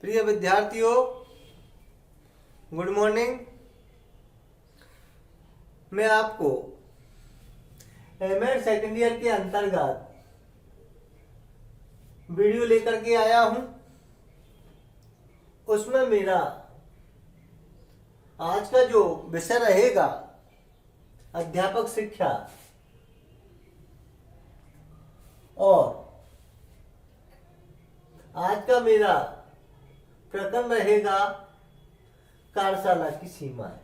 प्रिय विद्यार्थियों, good morning. मैं आपको एमएड सेकेंड ईयर के अंतर्गत वीडियो लेकर के आया हूं। उसमें मेरा आज का जो विषय रहेगा अध्यापक शिक्षा, और आज का मेरा प्रकरण रहेगा कार्यशाला की सीमाएं।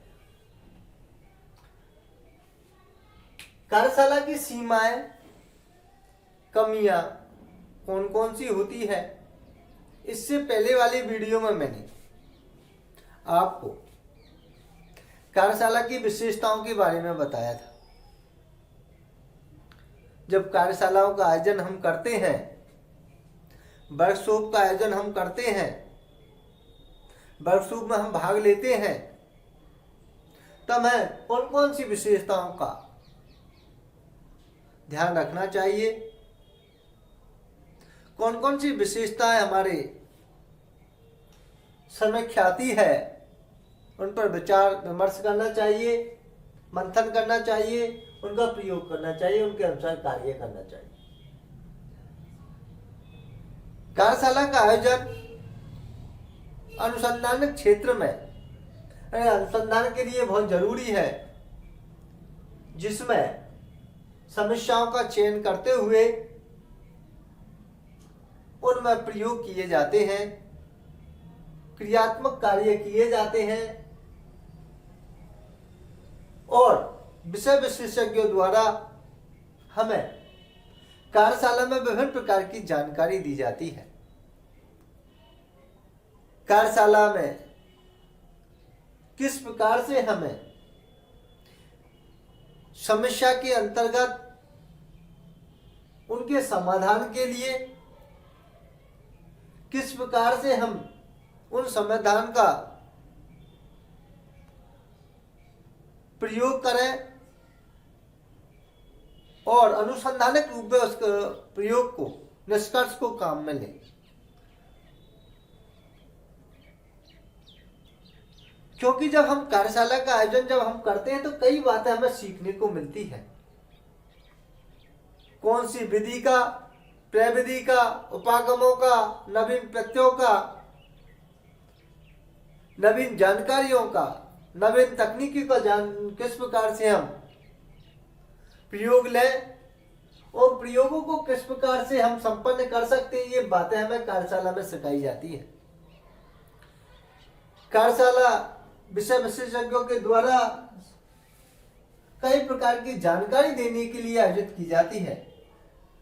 कार्यशाला की सीमाएं, कमियां कौन कौन सी होती है, इससे पहले वाली वीडियो में मैंने आपको कार्यशाला की विशेषताओं के बारे में बताया था। जब कार्यशालाओं का आयोजन हम करते हैं, वर्कशॉप का आयोजन हम करते हैं, वर्कशॉप में हम भाग लेते हैं, तब हमें कौन कौन सी विशेषताओं का ध्यान रखना चाहिए, कौन कौन सी विशेषताएं हमारे समक्ष आती है, उन पर विचार विमर्श करना चाहिए, मंथन करना चाहिए, उनका प्रयोग करना चाहिए, उनके अनुसार कार्य करना चाहिए। कार्यशाला का आयोजन अनुसंधान क्षेत्र में अनुसंधान के लिए बहुत जरूरी है, जिसमें समस्याओं का चयन करते हुए उनमें प्रयोग किए जाते हैं, क्रियात्मक कार्य किए जाते हैं और विषय विशेषज्ञों द्वारा हमें कार्यशाला में विभिन्न प्रकार की जानकारी दी जाती है। कार्यशाला में किस प्रकार से हमें समस्या के अंतर्गत उनके समाधान के लिए किस प्रकार से हम उन समाधान का प्रयोग करें और अनुसंधानिक रूप में उस प्रयोग को, निष्कर्ष को काम में लें। क्योंकि जब हम कार्यशाला का आयोजन जब हम करते हैं तो कई बातें हमें सीखने को मिलती है। कौन सी विधि का, प्रविधि का, उपागमों का, नवीन प्रत्ययों का, नवीन जानकारियों का, नवीन तकनीकी का किस प्रकार से हम प्रयोग लें और प्रयोगों को किस प्रकार से हम संपन्न कर सकते हैं, ये बातें हमें कार्यशाला में सिखाई जाती है। कार्यशाला विषय विशेषज्ञों के द्वारा कई प्रकार की जानकारी देने के लिए आयोजित की जाती है।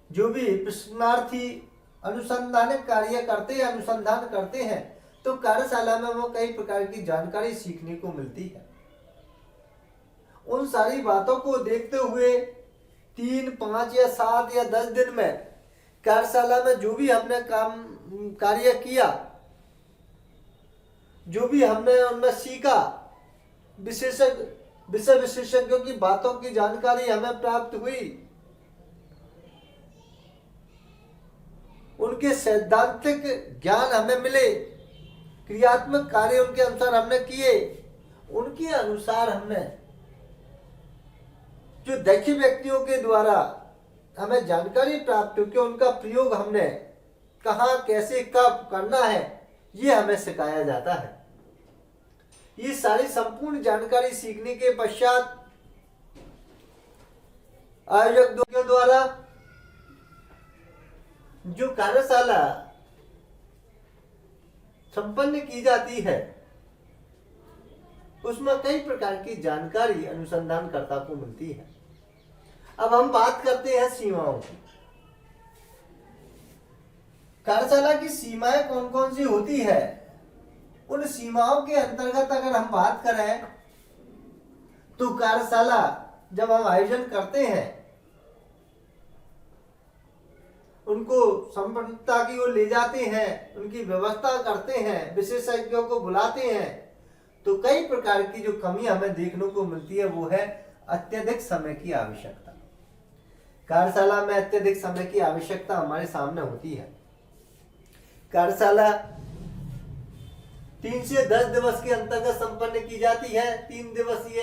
जो भी प्रशिक्षणार्थी अनुसंधानिक कार्य करते हैं, अनुसंधान करते हैं, तो कार्यशाला में वो कई प्रकार की जानकारी सीखने को मिलती है। उन सारी बातों को देखते हुए 3, 5 या 7 या 10 दिन में कार्यशाला में जो भी हमने कार्य किया, जो भी हमने उनमें सीखा, विषय विशेषज्ञों की बातों की जानकारी हमें प्राप्त हुई, उनके सैद्धांतिक ज्ञान हमें मिले, क्रियात्मक कार्य उनके अनुसार हमने किए, उनके अनुसार हमने जो दक्ष व्यक्तियों के द्वारा हमें जानकारी प्राप्त हुई कि उनका प्रयोग हमने कहाँ, कैसे, कब करना है, ये हमें सिखाया जाता है। ये सारी संपूर्ण जानकारी सीखने के पश्चात आयोजकों द्वारा जो कार्यशाला संपन्न की जाती है, उसमें कई प्रकार की जानकारी अनुसंधानकर्ता को मिलती है। अब हम बात करते हैं सीमाओं की। कार्यशाला की सीमाएं कौन कौन सी होती है, उन सीमाओं के अंतर्गत अगर हम बात करें तो कार्यशाला जब हम आयोजन करते हैं, उनको संपन्नता की ओर ले जाते हैं, उनकी व्यवस्था करते हैं, विशेषज्ञों को बुलाते हैं, तो कई प्रकार की जो कमी हमें देखने को मिलती है वो है अत्यधिक समय की आवश्यकता। कार्यशाला में अत्यधिक समय की आवश्यकता हमारे सामने होती है। कार्यशाला 3 से 10 दिवस के अंतर्गत संपन्न की जाती है। 3 दिवसीय,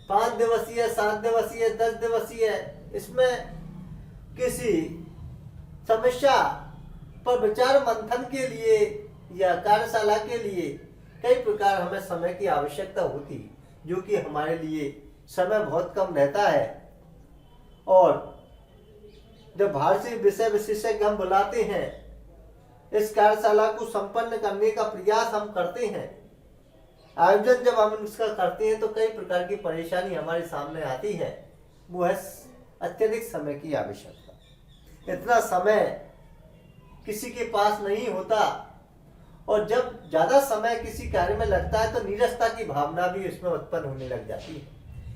5 दिवसीय, 7 दिवसीय, 10 दिवसीय। इसमें किसी समस्या पर विचार मंथन के लिए या कार्यशाला के लिए कई प्रकार हमें समय की आवश्यकता होती, जो कि हमारे लिए समय बहुत कम रहता है। और जब बाहर से विषय विशेषज्ञ हम बुलाते हैं, इस कार्यशाला को संपन्न करने का प्रयास हम करते हैं, आयोजन जब हम इसका करते हैं, तो कई प्रकार की परेशानी हमारे सामने आती है। वो है अत्यधिक समय की आवश्यकता। इतना समय किसी के पास नहीं होता, और जब ज्यादा समय किसी कार्य में लगता है तो नीरसता की भावना भी इसमें उत्पन्न होने लग जाती है।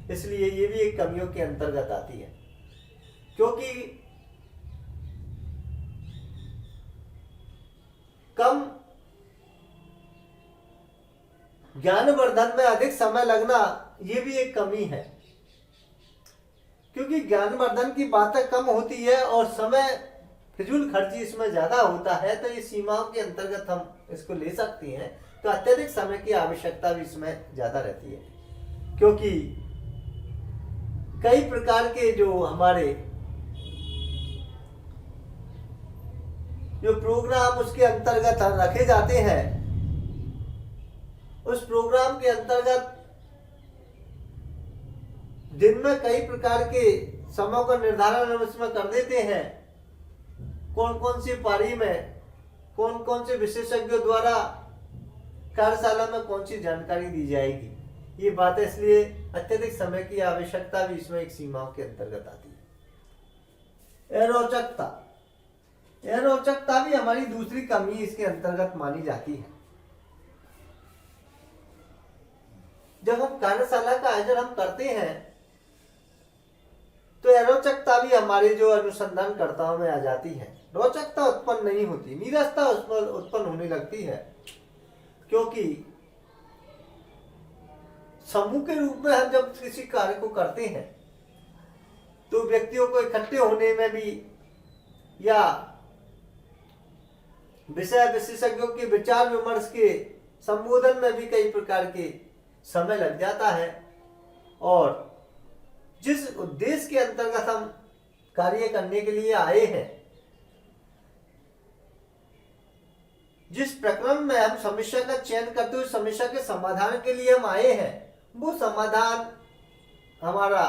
इसलिए ये भी एक कमियों के अंतर्गत आती है, क्योंकि कम ज्ञानवर्धन में अधिक समय लगना ये भी एक कमी है, क्योंकि ज्ञानवर्धन की बातें कम होती है और समय फिजूल खर्ची इसमें ज्यादा होता है। तो ये सीमाओं के अंतर्गत हम इसको ले सकते हैं। तो अत्यधिक समय की आवश्यकता भी इसमें ज्यादा रहती है, क्योंकि कई प्रकार के जो हमारे जो प्रोग्राम उसके अंतर्गत रखे जाते हैं, उस प्रोग्राम के अंतर्गत दिन में कई प्रकार के समय का निर्धारण हम इसमें कर देते हैं। कौन कौन सी पारी में कौन कौन से विशेषज्ञों द्वारा कार्यशाला में कौन सी जानकारी दी जाएगी, ये बात है। इसलिए अत्यधिक समय की आवश्यकता भी इसमें एक सीमाओं के अंतर्गत आती है। अरोचकता, अरोचकता भी हमारी दूसरी कमी इसके अंतर्गत मानी जाती है। जब हम कार्यशाला का आयोजन हम करते हैं, तो अरोचकता भी हमारे जो अनुसंधानकर्ताओं में आ जाती है। रोचकता उत्पन्न नहीं होती, नीरसता उसमें उत्पन्न होने लगती है, क्योंकि समूह के रूप में हम जब किसी कार्य को करते हैं, तो व्यक्तियों को इकट्ठे होने में भी या विषय विशेषज्ञों के विचार विमर्श के संबोधन में भी कई प्रकार के समय लग जाता है। और जिस उद्देश्य के अंतर्गत हम कार्य करने के लिए आए हैं, जिस प्रकरण में हम समस्या का चयन करते हुए समस्या के समाधान के लिए हम आए हैं, वो समाधान हमारा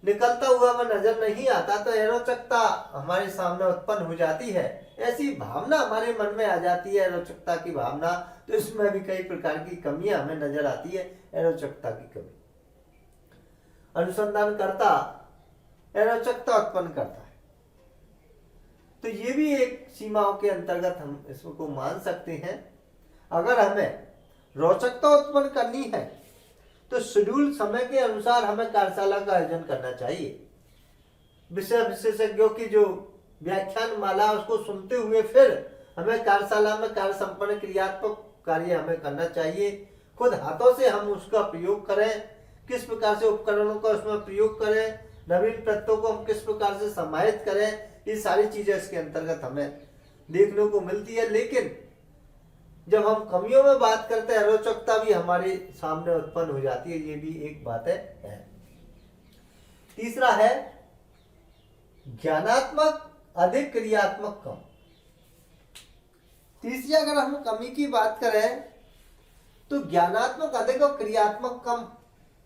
निकलता हुआ वह नजर नहीं आता, तो अरोचकता हमारे सामने उत्पन्न हो जाती है। ऐसी भावना हमारे मन में आ जाती है, अरोचकता की भावना। तो इसमें भी कई प्रकार की कमियां हमें नजर आती है। अरोचकता की कमी, अनुसंधानकर्ता अरोचकता उत्पन्न करता है, तो ये भी एक सीमाओं के अंतर्गत हम इसको मान सकते हैं। अगर हमें रोचकता उत्पन्न करनी है, तो शेड्यूल समय के अनुसार हमें कार्यशाला का आयोजन करना चाहिए। विषय विशेषज्ञों की जो व्याख्यान माला उसको सुनते हुए फिर हमें कार्यशाला में कार्य संपन्न क्रियात्मक कार्य हमें करना चाहिए। खुद हाथों से हम उसका प्रयोग करें, किस प्रकार से उपकरणों का उसमें प्रयोग करें, नवीन तत्वों को हम किस प्रकार से समाहित करें, ये सारी चीजें इसके अंतर्गत हमें देखने को मिलती है। लेकिन जब हम कमियों में बात करते हैं, अरोचकता भी हमारे सामने उत्पन्न हो जाती है। ये भी एक बात है। तीसरा है ज्ञानात्मक अधिक क्रियात्मक कम। तीसरी अगर हम कमी की बात करें, तो ज्ञानात्मक अधिक और क्रियात्मक कम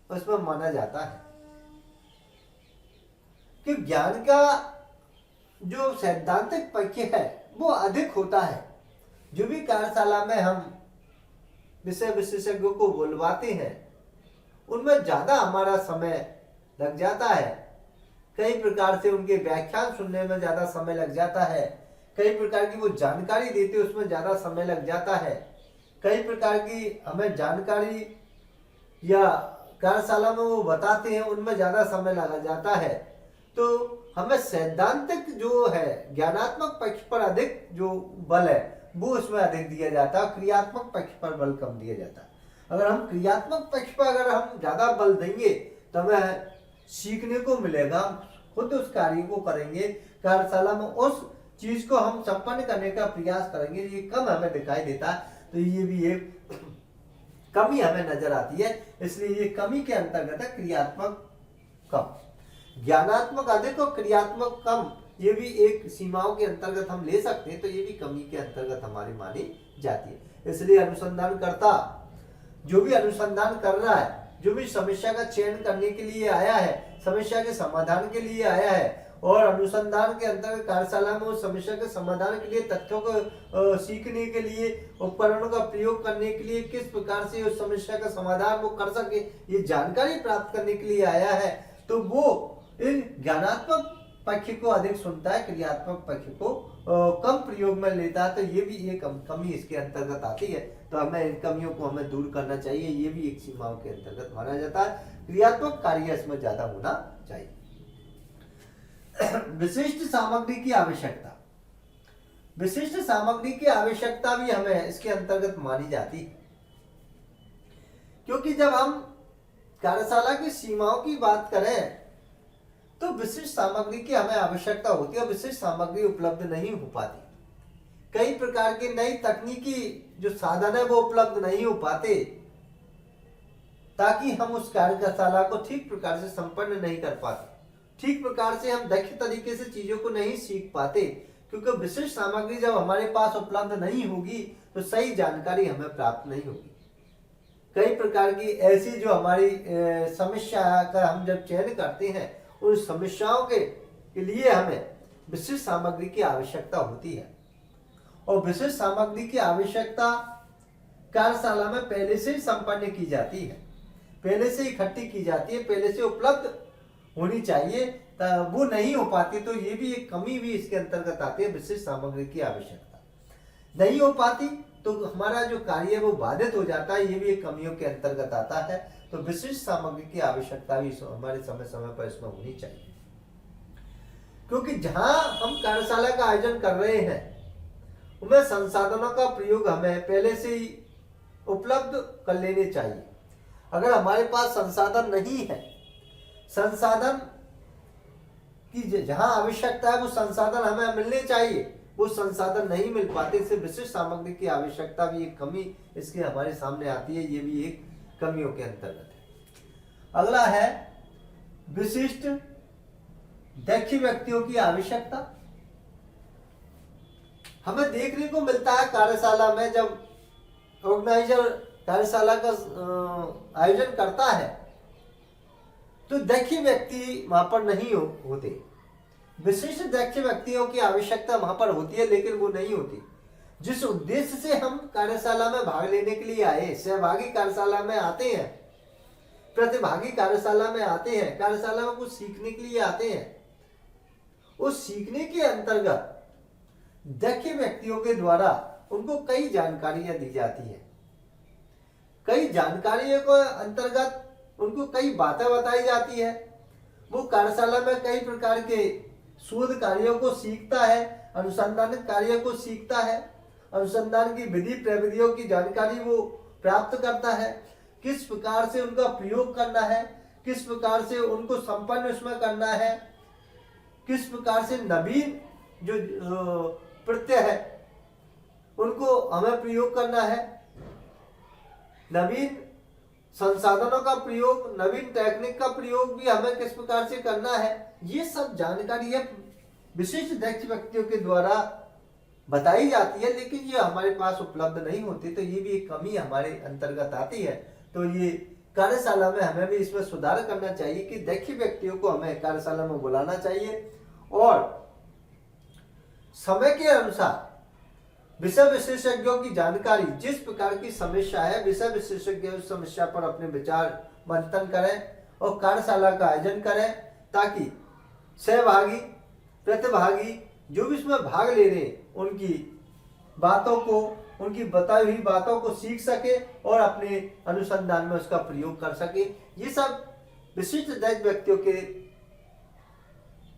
उसमें माना जाता है, कि ज्ञान का जो सैद्धांतिक पक्ष है वो अधिक होता है। जो भी कार्यशाला में हम विषय विशेषज्ञों को बुलवाते हैं, उनमें ज्यादा हमारा समय लग जाता है। कई प्रकार से उनके व्याख्यान सुनने में ज्यादा समय लग जाता है, कई प्रकार की वो जानकारी देते हैं उसमें ज्यादा समय लग जाता है, कई प्रकार की हमें जानकारी या कार्यशाला में वो बताते हैं उनमें ज्यादा समय लगा जाता है। तो हमें सैद्धांतिक जो है ज्ञानात्मक पक्ष पर अधिक जो बल है वो उसमें अधिक दिया जाता है, क्रियात्मक पक्ष पर बल कम दिया जाता है। अगर हम क्रियात्मक पक्ष पर अगर हम ज्यादा बल देंगे तो हमें सीखने को मिलेगा, खुद उस कार्य को करेंगे, कार्यशाला में उस चीज को हम संपन्न करने का प्रयास करेंगे, ये कम हमें दिखाई देता है, तो ये भी एक कमी हमें नजर आती है। इसलिए ये कमी के अंतर्गत है क्रियात्मक कम। ज्ञानात्मक अधिक और क्रियात्मक कम, ये भी एक सीमाओं के अंतर्गत हम ले सकते हैं, तो ये भी कमी के अंतर्गत हमारी मानी जाती है। इसलिए अनुसंधानकर्ता जो भी अनुसंधान कर रहा है, जो भी समस्या का चयन करने के लिए आया है, समस्या के समाधान के लिए आया है, और अनुसंधान के अंतर्गत कार्यशाला में उस समस्या के समाधान के लिए, तथ्यों को सीखने के लिए, उपकरणों का प्रयोग करने के लिए, किस प्रकार से उस समस्या का समाधान वो कर सके, ये जानकारी प्राप्त करने के लिए आया है, तो वो इन ज्ञानात्मक पक्ष को अधिक सुनता है, क्रियात्मक पक्ष को कम प्रयोग में लेता है। तो ये भी एक कमी इसके अंतर्गत आती है। तो हमें इन कमियों को हमें दूर करना चाहिए, ये भी एक सीमाओं के अंतर्गत माना जाता है। क्रियात्मक कार्य इसमें ज्यादा होना चाहिए। विशिष्ट सामग्री की आवश्यकता, विशिष्ट सामग्री की आवश्यकता भी हमें इसके अंतर्गत मानी जाती है, क्योंकि जब हम कार्यशाला की सीमाओं की बात करें तो विशिष्ट सामग्री की हमें आवश्यकता होती है। विशिष्ट सामग्री उपलब्ध नहीं हो पाती, कई प्रकार के नई तकनीकी जो साधन है वो उपलब्ध नहीं हो पाते, ताकि हम उस कार्यशाला को ठीक प्रकार से संपन्न नहीं कर पाते, ठीक प्रकार से हम दक्ष तरीके से चीजों को नहीं सीख पाते, क्योंकि विशिष्ट सामग्री जब हमारे पास उपलब्ध नहीं होगी तो सही जानकारी हमें प्राप्त नहीं होगी। कई प्रकार की ऐसी जो हमारी समस्या का हम जब चयन करते हैं, उन समस्याओं के लिए हमें विशिष्ट सामग्री की आवश्यकता होती है, और विशिष्ट सामग्री की आवश्यकता कार्यशाला में पहले से ही संपन्न की जाती है, पहले से इकट्ठी की जाती है, पहले से उपलब्ध होनी चाहिए। वो नहीं हो पाती, तो ये भी एक कमी भी इसके अंतर्गत आती है। विशिष्ट सामग्री की आवश्यकता नहीं हो पाती तो हमारा जो कार्य है वो बाधित हो जाता है, ये भी एक कमियों के अंतर्गत आता है। तो विशिष्ट सामग्री की आवश्यकता भी हमारे समय समय पर इसमें होनी चाहिए, क्योंकि जहां हम कार्यशाला का आयोजन कर रहे हैं उनमें संसाधनों का प्रयोग हमें पहले से ही उपलब्ध कर लेने चाहिए। अगर हमारे पास संसाधन नहीं है, संसाधन की जहां आवश्यकता है वो संसाधन हमें मिलने चाहिए, वो संसाधन नहीं मिल पाते, इससे विशिष्ट सामग्री की आवश्यकता भी एक कमी इसके हमारे सामने आती है, ये भी एक कमियों के अंतर्गत है। अगला है विशिष्ट दक्ष व्यक्तियों की आवश्यकता। हमें देखने को मिलता है कार्यशाला में, जब ऑर्गेनाइजर कार्यशाला का आयोजन करता है तो दक्ष व्यक्ति वहां पर नहीं होते। विशिष्ट दक्ष व्यक्तियों की आवश्यकता वहां पर होती है, लेकिन वो नहीं होती। जिस उद्देश्य से हम कार्यशाला में भाग लेने के लिए आए, सहभागी कार्यशाला में आते हैं, प्रतिभागी कार्यशाला में आते हैं, कार्यशाला में कुछ सीखने के लिए आते हैं, उस सीखने के अंतर्गत दक्ष व्यक्तियों के द्वारा उनको कई जानकारियां दी जाती है, कई जानकारियों के अंतर्गत उनको कई बातें बताई जाती है। वो कार्यशाला में कई प्रकार के शोध कार्यों को सीखता है, अनुसंधान कार्यों को सीखता है, अनुसंधान की विधि प्रविधियों की जानकारी वो प्राप्त करता है, किस प्रकार से उनका प्रयोग करना है, किस प्रकार से उनको संपन्न उसमें करना है, किस प्रकार से नवीन जो प्रत्यय है उनको हमें प्रयोग करना है, नवीन संसाधनों का प्रयोग, नवीन टेक्निक का प्रयोग भी हमें किस प्रकार से करना है, ये सब जानकारी है विशिष्ट दक्ष व्यक्तियों के द्वारा बताई जाती है, लेकिन ये हमारे पास उपलब्ध नहीं होती। तो ये भी एक कमी हमारे अंतर्गत आती है। तो ये कार्यशाला में हमें भी इसमें सुधार करना चाहिए कि दक्ष व्यक्तियों को हमें कार्यशाला में बुलाना चाहिए और समय के अनुसार विषय विशेषज्ञों की जानकारी, जिस प्रकार की समस्या है विषय विशेषज्ञ उस समस्या पर अपने विचार मंथन करें और कार्यशाला का आयोजन करें, ताकि सहभागी प्रतिभागी जो भी इसमें भाग ले रहे उनकी बातों को, उनकी बताई हुई बातों को सीख सके और अपने अनुसंधान में उसका प्रयोग कर सके। ये सब विशिष्ट दक्ष व्यक्तियों के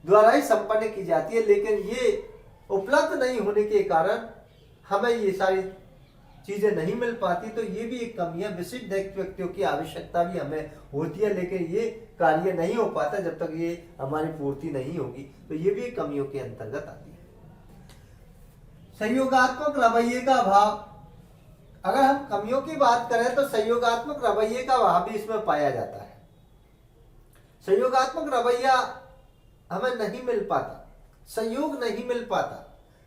द्वारा ही संपन्न की जाती है, लेकिन ये उपलब्ध नहीं होने के कारण हमें ये सारी चीजें नहीं मिल पाती। तो ये भी एक कमी है। विशिष्ट दक्ष व्यक्तियों की आवश्यकता भी हमें होती है, लेकिन ये कार्य नहीं हो पाता जब तक ये हमारी पूर्ति नहीं होगी। तो ये भी कमियों के अंतर्गत आती है। सहयोगात्मक रवैये का अभाव। अगर हम कमियों की बात करें तो सहयोगात्मक रवैये का अभाव भी इसमें पाया जाता है। सहयोगात्मक रवैया हमें नहीं मिल पाता, सहयोग नहीं मिल पाता।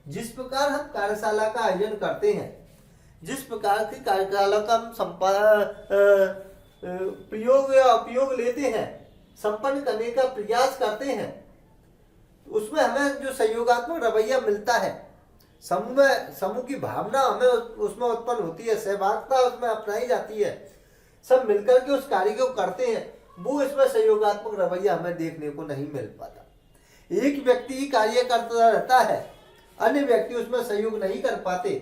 जिस प्रकार हम कार्यशाला का आयोजन करते हैं, जिस प्रकार की कार्यशाला का हम प्रयोग या उपयोग लेते हैं, संपन्न करने का प्रयास करते हैं, उसमें हमें जो सहयोगात्मक रवैया मिलता है, समूह की भावना हमें उसमें उत्पन्न होती है, सहभागिता उसमें अपनाई जाती है, सब मिलकर के उस कार्य को करते हैं, वो इसमें सहयोगात्मक रवैया हमें देखने को नहीं मिल पाता। एक व्यक्ति ही कार्य करता रहता है, अन्य व्यक्ति उसमें सहयोग नहीं कर पाते,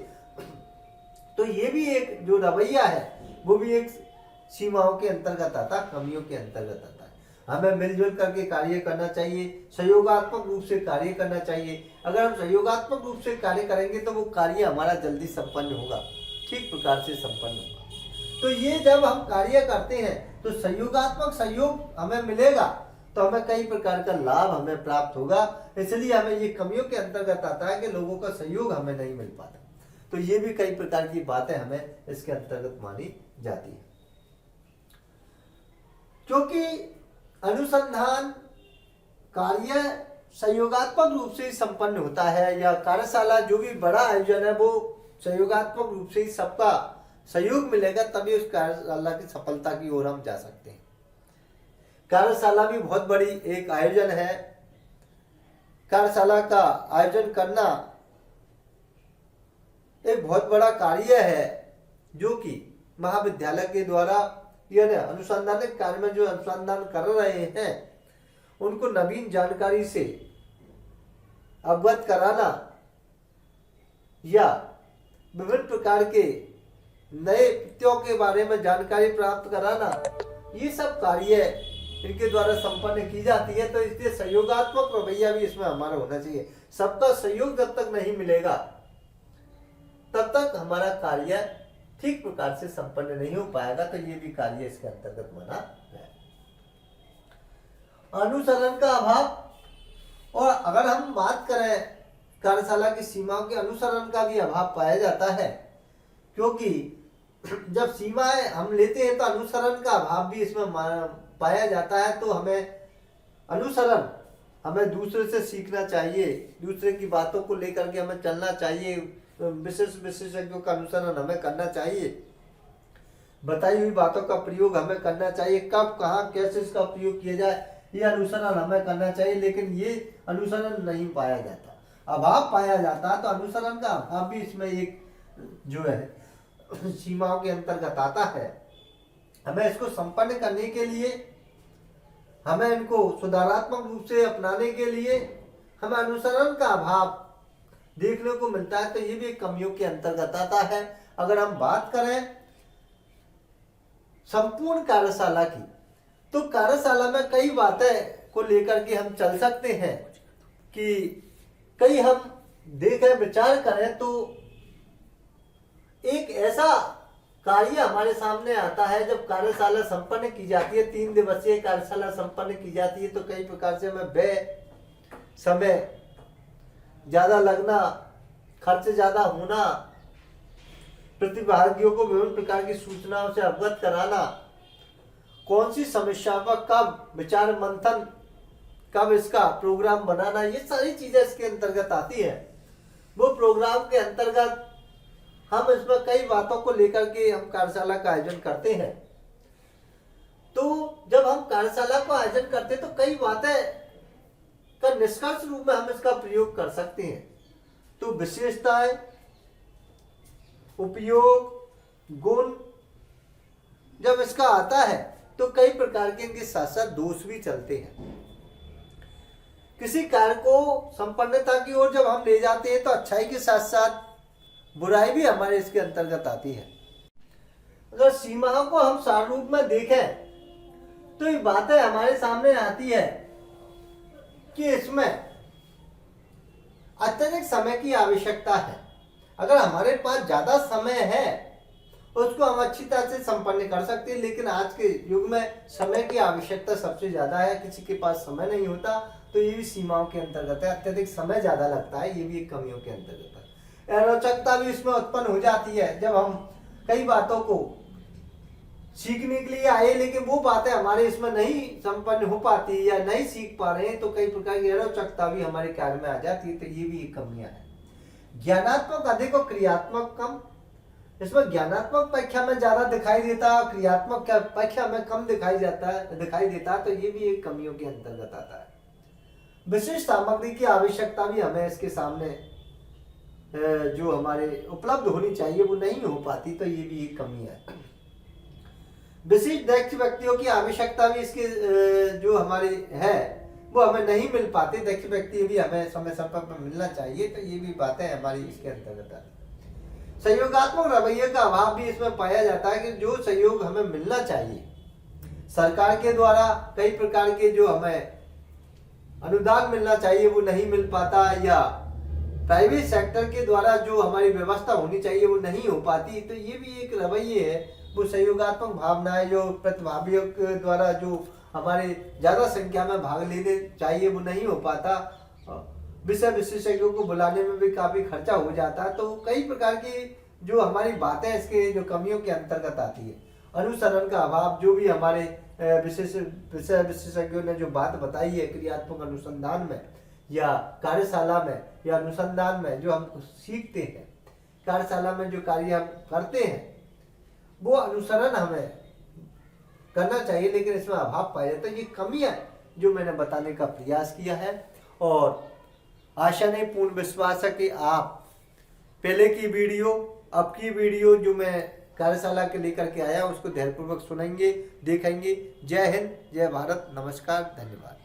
तो ये भी एक जो रवैया है वो भी एक सीमाओं के अंतर्गत आता, कमियों के अंतर्गत आता है। हमें मिलजुल करके कार्य करना चाहिए, सहयोगात्मक रूप से कार्य करना चाहिए। अगर हम सहयोगात्मक रूप से कार्य करेंगे तो वो कार्य हमारा जल्दी संपन्न होगा, ठीक प्रकार से संपन्न होगा। तो ये जब हम कार्य करते हैं तो सहयोगात्मक सहयोग हमें मिलेगा, तो हमें कई प्रकार का लाभ हमें प्राप्त होगा। इसलिए हमें ये कमियों के अंतर्गत आता है कि लोगों का सहयोग हमें नहीं मिल पाता। तो ये भी कई प्रकार की बातें हमें इसके अंतर्गत मानी जाती है। क्योंकि अनुसंधान कार्य सहयोगात्मक रूप से संपन्न होता है, या कार्यशाला जो भी बड़ा आयोजन है वो सहयोगात्मक रूप से ही सबका सहयोग मिलेगा, तभी उस कार्यशाला की सफलता की ओर हम जा सकते हैं। कार्यशाला भी बहुत बड़ी एक आयोजन है। कार्यशाला का आयोजन करना एक बहुत बड़ा कार्य है, जो कि महाविद्यालय के द्वारा यानी अनुसंधानिक कार्य में जो अनुसंधान कर रहे हैं उनको नवीन जानकारी से अवगत कराना या विभिन्न प्रकार के नए प्रत्ययों के बारे में जानकारी प्राप्त कराना, ये सब कार्य इनके द्वारा संपन्न की जाती है। तो इसलिए सहयोगात्मक रवैया भी इसमें हमारा होना चाहिए। सबका सहयोग जब तक नहीं मिलेगा तब तक हमारा कार्य ठीक प्रकार से संपन्न नहीं हो पाएगा। तो ये भी कार्य इसके अंतर्गत माना है। अनुसरण का अभाव, और अगर हम बात करें कार्यशाला की सीमाओं के, अनुसरण का भी अभाव पाया जाता है। क्योंकि जब सीमाएं हम लेते हैं तो अनुसरण का अभाव भी इसमें पाया जाता है। तो हमें अनुसरण, हमें दूसरे से सीखना चाहिए, दूसरे की बातों को लेकर के हमें चलना चाहिए, विशेषज्ञों का अनुसरण हमें करना चाहिए, बताई हुई बातों का प्रयोग हमें करना चाहिए, कब कहाँ कैसे इसका प्रयोग किया जाए ये अनुसरण हमें करना चाहिए। लेकिन ये अनुसरण नहीं पाया जाता, अभाव पाया जाता। तो अनुसरण का अभाव भी इसमें एक जो है सीमाओं के अंतर्गत आता है। हमें इसको संपन्न करने के लिए, हमें इनको सुधारात्मक रूप से अपनाने के लिए हमें अनुसरण का अभाव देखने को मिलता है। तो ये भी कमियों के अंतर्गत आता है। अगर हम बात करें संपूर्ण कार्यशाला की, तो कार्यशाला में कई बातें को लेकर के हम चल सकते हैं कि कई हम देखें विचार करें तो एक ऐसा कार्य हमारे सामने आता है जब कार्यशाला संपन्न की जाती है, 3 दिवसीय कार्यशाला संपन्न की जाती है, तो कई प्रकार से हमें व्यय, समय ज्यादा लगना, खर्च ज्यादा होना, प्रतिभागियों को विभिन्न प्रकार की सूचनाओं से अवगत कराना, कौन सी समस्याओं का कब विचार मंथन, कब इसका प्रोग्राम बनाना, ये सारी चीजें इसके अंतर्गत आती है। वो प्रोग्राम के अंतर्गत हम इसमें कई बातों को लेकर के हम कार्यशाला का आयोजन करते हैं। तो जब हम कार्यशाला को आयोजन करते हैं तो कई बातें का निष्कर्ष रूप में हम इसका प्रयोग कर सकते हैं। तो विशेषताएं, उपयोग, गुण जब इसका आता है तो कई प्रकार के इनके साथ साथ दोष भी चलते हैं। किसी कार्य को संपन्नता की ओर जब हम ले जाते हैं तो अच्छाई के साथ साथ बुराई भी हमारे इसके अंतर्गत आती है। अगर सीमाओं को हम सार रूप में देखें तो ये बातें हमारे सामने आती है कि इसमें अत्यधिक समय की आवश्यकता है। अगर हमारे पास ज्यादा समय है उसको हम अच्छी तरह से संपन्न कर सकते हैं, लेकिन आज के युग में समय की आवश्यकता सबसे ज्यादा है। किसी के पास समय नहीं होता, तो ये भी सीमाओं के अंतर्गत है। अत्यधिक समय ज्यादा लगता है, ये भी एक कमियों के अंतर्गत है। अरोचकता भी इसमें उत्पन्न हो जाती है जब हम कई बातों को सीखने के लिए आए लेकिन वो बातें हमारे इसमें नहीं संपन्न हो पाती या नहीं सीख पा रहे हैं, तो कई प्रकार की अरोचकता भी हमारे कार्य में आ जाती है। तो ये भी एक कमियां है। ज्ञानात्मक अधिक और क्रियात्मक कम। इसमें ज्ञानात्मक परीक्षा में ज्यादा दिखाई देता है, क्रियात्मक परीक्षा में कम दिखाई देता, तो ये भी एक कमियों के अंतर्गत आता है। विशिष्ट सामग्री की आवश्यकता भी हमें इसके सामने जो हमारे उपलब्ध होनी चाहिए वो नहीं हो पाती, तो ये भी एक कमी है। विशिष्ट दक्ष व्यक्तियों की आवश्यकता भी इसके जो हमारे है वो हमें नहीं मिल पाते। दक्ष व्यक्ति भी हमें समय समय पर मिलना चाहिए, तो ये भी बातें हमारी इसके अंतर्गत आती है। सहयोगात्मक रवैये का अभाव भी इसमें पाया जाता है कि जो सहयोग हमें मिलना चाहिए सरकार के द्वारा, कई प्रकार के जो हमें अनुदान मिलना चाहिए वो नहीं मिल पाता, या प्राइवेट सेक्टर के द्वारा जो हमारी व्यवस्था होनी चाहिए वो नहीं हो पाती। तो ये भी एक रवैये है, वो सहयोगात्मक भावनाएं जो प्रतिभागियों के द्वारा जो हमारे ज्यादा संख्या में भाग लेने चाहिए वो नहीं हो पाता। विषय विशेषज्ञों को बुलाने में भी काफी खर्चा हो जाता, तो कई प्रकार की जो हमारी बातें इसके जो कमियों के अंतर्गत आती है। अनुसरण का अभाव, जो भी हमारे विषय विशेषज्ञों ने जो बात बताई है क्रियात्मक अनुसंधान में या कार्यशाला में या अनुसंधान में जो हम सीखते हैं, कार्यशाला में जो कार्य हम करते हैं वो अनुसरण हमें करना चाहिए, लेकिन इसमें अभाव पाया जाता है। ये कमियां जो मैंने बताने का प्रयास किया है, और आशा नहीं पूर्ण विश्वास है कि आप पहले की वीडियो, अब की वीडियो जो मैं कार्यशाला के लेकर के आया उसको धैर्यपूर्वक सुनेंगे, देखेंगे। जय हिंद, जय भारत, नमस्कार, धन्यवाद।